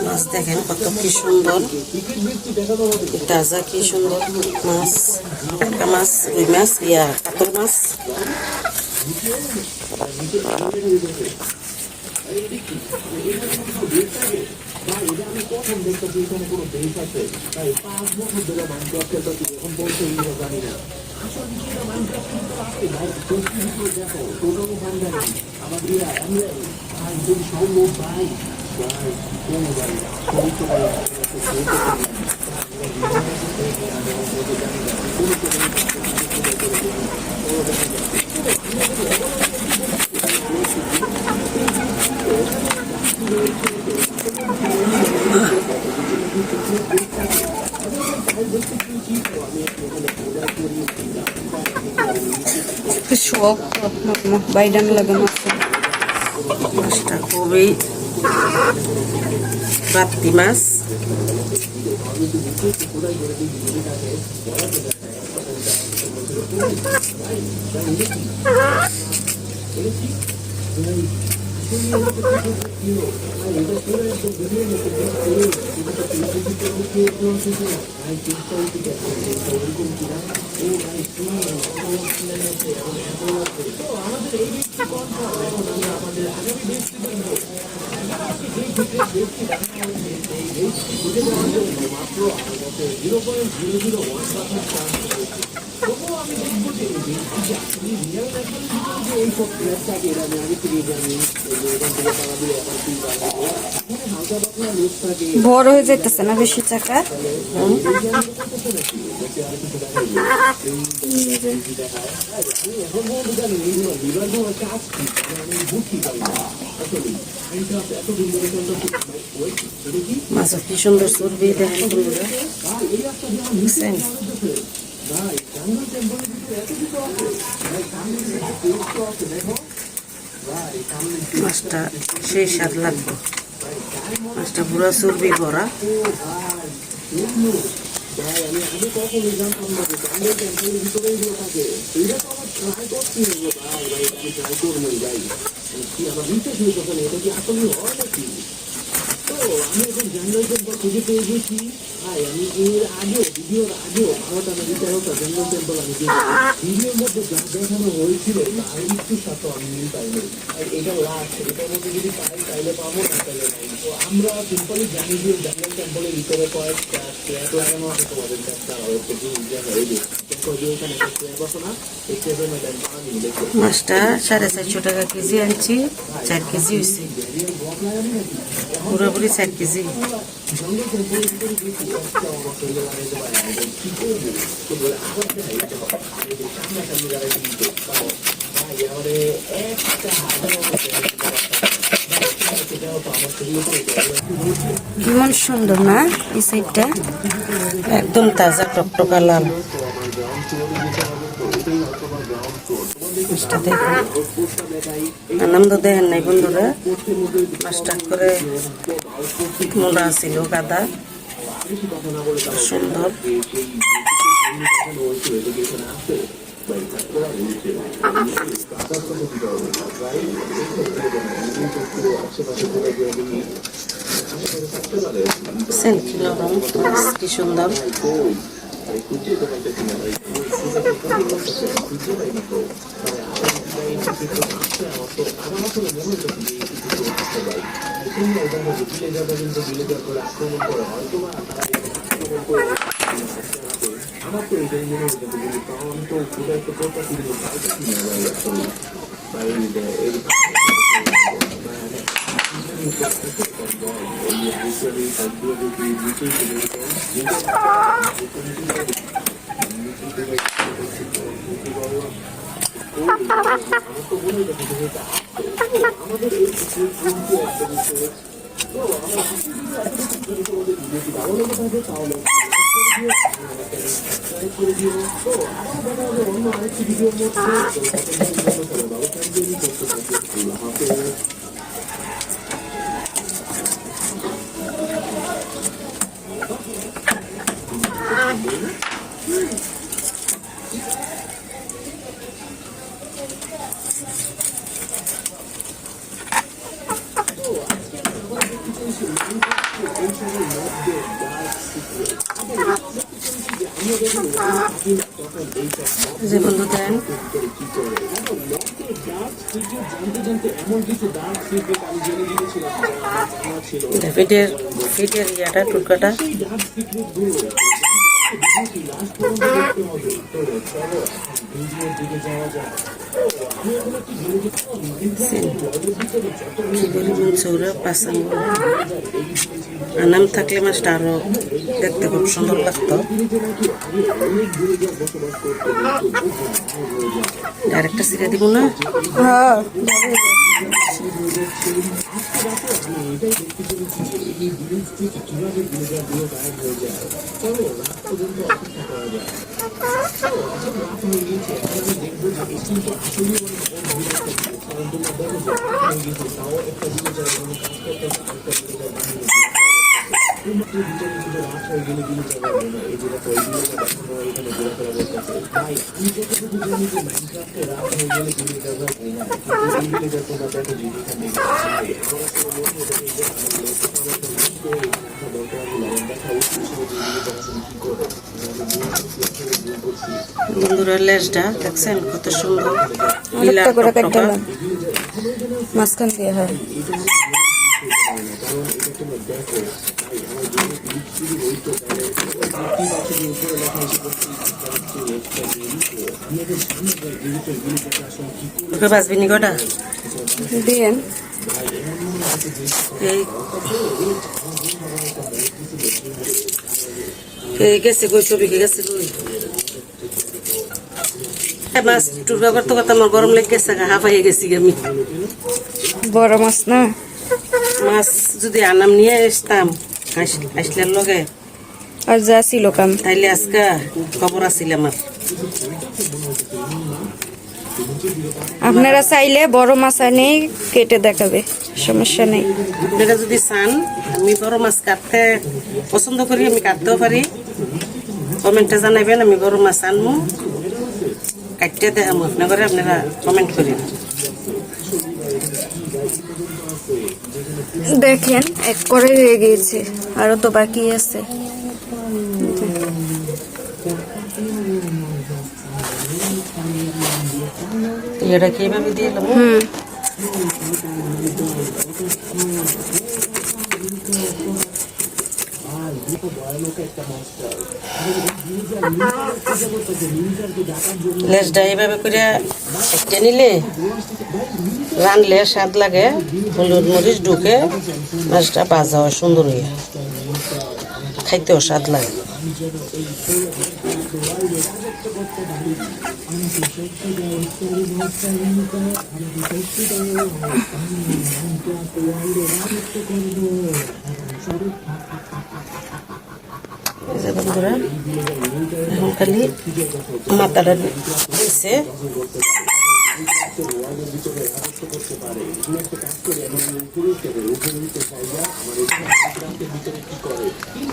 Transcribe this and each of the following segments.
মাছ দেখেন কত কি সুন্দর, তাজা কি সুন্দর মাছ, টাটকা মাছ, রুই মাছ, কাতল মাছ। শখ বাইডান লাগে মাছটা খুবই বাতি মাছ। বড় হয়ে যাইতেছে না বেশি চাকা। মাছ কি সুন্দর চর্বি দেখেন বন্ধুরা, বুঝছেন? মাছটা সেই স্বাদ লাগবে, মাছটা পুরো চর্বি ভরা। তো আমি এখন জানুয়ারি টেম্পল খুঁজে পেয়ে গেছি। আমি এর আগেও ভিডিওর আগেও আমার জানুয়ারি টেম্পল আমি ভিডিওর মধ্যে যা দেখানো হয়েছিল তার একটু সাথে আমি মিল পাইনি। আর এটা লাস্ট, এটার মধ্যে যদি পাই তাইলে পাবো, না তাইলে নাই। তো আমরা সিম্পলি জানি যে জানুয়ারি টেম্পলের ভিতরে কয়েকটা স্ক্র্যাপ লাগানো আছে, তোমাদের কাছে মাছটা 450 টাকা কেজি আনছি, 4 কেজি হয়েছে, পুরোপুরি 4 কেজি। কেমন সুন্দর না এই সাইডটা, একদম তাজা টকটকা লাল। আনন্দ দেখেন নাই বন্ধুরা, মাছটা করে মোলা ছিল গাদা, সুন্দর। কি সুন্দর, আমার তো এটাই মনে হচ্ছে কারণ তো খুব একটা কথা ছিল আমাদের ভালো লেগে থাকে তাহলে অন্য আরেকটি ভিডিওর মধ্যে যে বন্ধু দেন ফিটের ইয়াটা টুকাটা আনাম থাকলে মাছটা আরো দেখতে খুব সুন্দর লাগতো। আরেকটা সিরে দিব না? হ্যাঁ বন্ধুরা লেজটা দেখছেন কত সুন্দর অনেকটা করে কেটে মাঝখান দিয়ে। হ্যাঁ বাজবিনি কটা দিয়েন। এই গেছে কই ছবি গেছে কই মাছ টুকা করতে করতে আমার গরম লেগে গেছে হাঁপাইয়ে গেছি আমি। বড় মাছ না, মাছ যদি আনাম নিয়ে আসতাম আসলে লগে আর যা ছিল কাম তাইলে আজকে খবর আছিল আমার। আপনারা চাইলে বড় মাছ আনে কেটে দেখাবে, সমস্যা নেই। আপনারা যদি চান আমি বড় মাছ কাটতে পছন্দ করি, আমি কাটতেও পারি। কমেন্টে জানাবেন, আমি বড় মাছ আনবো কাটতে দেখাবো আপনার, আপনারা কমেন্ট করেন। দেখেন এক করে হয়ে গিয়েছে, আরো তো বাকি আছে। এটা কিভাবে দিয়ে দেবো? লেজটা এইভাবে করে একটা নিলে রানলে স্বাদ লাগে, হলুদ মরিচ ঢুকে মাছটা ভাজা হয় সুন্দর হয়ে, খাইতেও স্বাদ লাগে। বন্ধুরা এখন খালি মাথাটা দিয়েছে,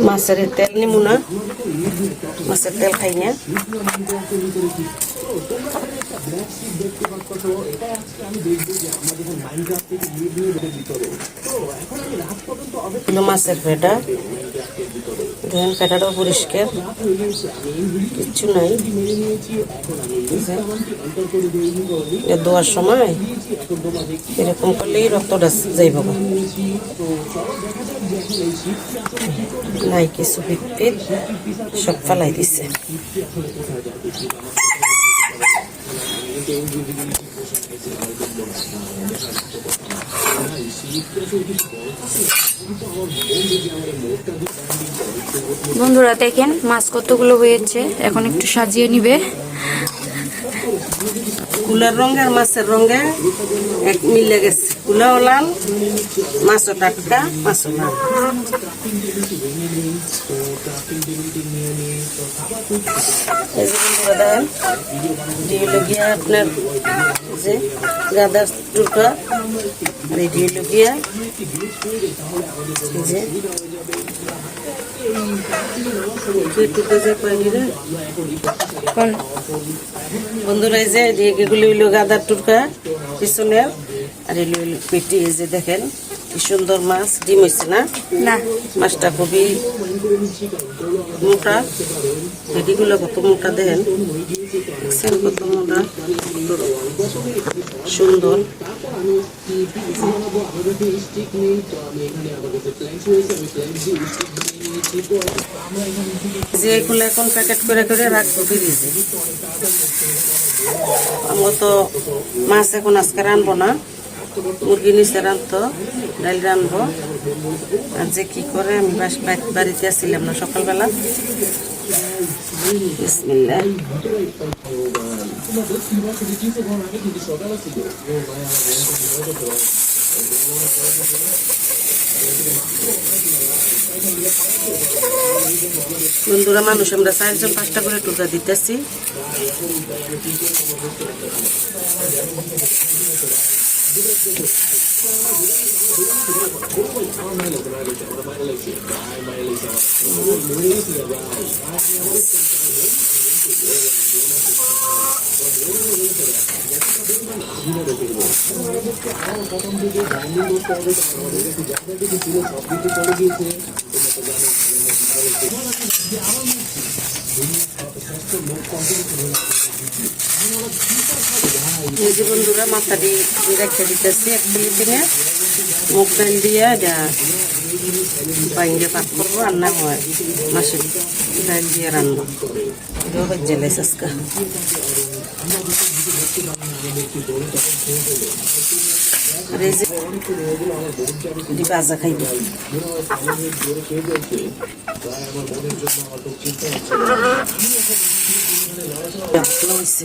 মাছের তেল নিমু না, মাছের তেল খাই না। মাছের পেটা ধরেন, পেটাটাও পরিষ্কার, কিচ্ছু নাই। দেওয়ার সময় এরকম করলেই রক্তটা যাইব, নাই কিছু পিট পিট সব ফেলাই দিছে। বন্ধুরা দেখেন মাছ কতগুলো হয়েছে, এখন একটু সাজিয়ে নিবে। কুলার রঙে আর মাছের রঙে এক মিলে গেছে, কুলাও লাল, মাছও টাটকা, মাছও লাল। আপনার যে গাদার টুকরা, রেডি হলো গিয়া কেটে যে পাইনি রে কোন বন্ধুরা, এই যে এগুলি হইলো গাদার টুরকা পিছনের, আর এগুলি হইলো পেটি। এই যে দেখেন কি সুন্দর মাছ, ডিম হয়েছে না? না মাছটা খুবই মোটা, পেটিগুলো কত মোটা দেখেন, দেখছেন কত মোটা, সুন্দর। যে এগুলো এখন প্যাকেট করে করে রাখবো ফ্রিজে। আমরা তো মাছ এখন আজকে রানবো না, মুরগি নিচে রানতো, ডাল রানবো। আর যে কি করে আমি বাড়িতে আসছিলাম না সকালবেলা। বিসমিল্লাহ। বন্ধুরা, মানুষ আমরা 4জন 5টা করে টুকরা দিতেছি। এই যে বন্ধুরা, মাথা দিয়ে রেখে দিতেছি এক পলিথিনে, মুগ ডাল দিয়ে এটা বাইঙ্গে পাক করবো। আর না হয় মাছের ডাল দিয়ে রান্না, এটাও হচ্ছে লেসাসকা। আর এই যে বাজা খাইবে, হয়েছে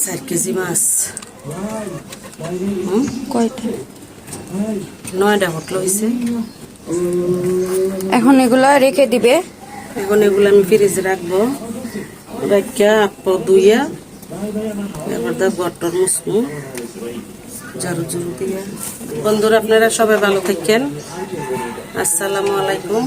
4 কেজি মাছ। কয়টা? 9টা হোটেল হয়েছে। এখন এগুলা রেখে দিবে। এখন এগুলো আমি ফ্রিজে রাখবো, রাখা আপো ধুইয়া এবার দা বটর মুসমু ঝাড়ু ঝুড়ু দিয়া। বন্ধুরা, আপনারা সবাই ভালো থাকেন। আসসালামু আলাইকুম।